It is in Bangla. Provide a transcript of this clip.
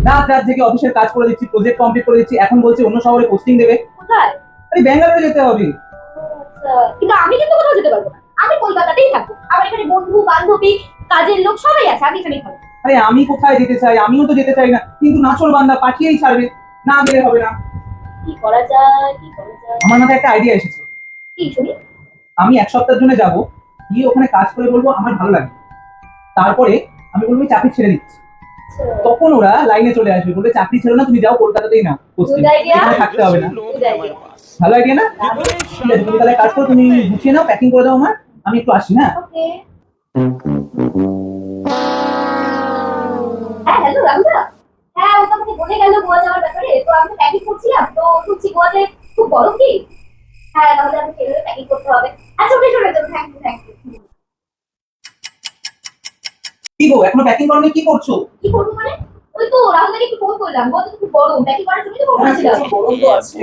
রাত রাত থেকে অফিসের কাজ করে দিচ্ছি, প্রজেক্ট কমপ্লিট করে দিচ্ছি, এখন বলছে অন্য শহরে পোস্টিং দেবে। কোথায়? আরে ব্যাঙ্গালোরে যেতে হবে। আচ্ছা, কিন্তু আমি কিন্তু কোথাও যেতে পারবো না। আমি কলকাতাতেই থাকবো। আমার এখানে বন্ধু বান্ধবী কাজের লোক সবাই আছে, আমি এখানেই থাকবো। আরে আমি কোথায় যেতে চাই, আমিও তো যেতে চাই না, কিন্তু নাচর বান্দা পাঠিয়েই ছাড়বে, না গেলে হবে না। কি করা যায়, কি করা যায়? আমার মাথায় একটা আইডিয়া এসেছে। কি শুনি? আমি এক সপ্তাহের জন্য যাবো, গিয়ে ওখানে কাজ করে বলবো আমার ভালো লাগে, তারপরে আমি বলবো আমি চাকরি ছেড়ে দিচ্ছি। আচ্ছা, তখন ওরা লাইনে চলে আসবে, বলবে চাকরি ছেড়ো না, তুমি যাও কলকাতাতেই না পোস্টিং, গুড আইডিয়া, এখানে থাকতে হবে না। Good idea. ভালো আইডিয়া না? ঠিক আছে, তুমি তাহলে কাজ করো, তুমি গুছিয়ে নাও, প্যাকিং করে দাও আমার, আমি একটু আসি। হ্যাঁ ওকে। হ্যাঁ, হ্যালো রাহুলদা। হ্যাঁ, ও তো আমাকে বলে গেল গোয়া যাওয়ার ব্যাপারে। তো আমি প্যাকিং করছিলাম, তো শুনছি গোয়াতে খুব গরম কি? হ্যাঁ, তাহলে আমি সেভাবে প্যাকিং করতে হবে। আচ্ছা, ওকে, শোনো তো, থ্যাংক ইউ, থ্যাংক ইউ। কি গো, এখনো প্যাকিং করোনি, কি করছো? কি করবো মানে? ওই তো রাহুলদাকে একটু ফোন করলাম, বলতে খুব গরম, প্যাকিং করার জন্য তো ফোন করেছিলাম। গরম তো আছে।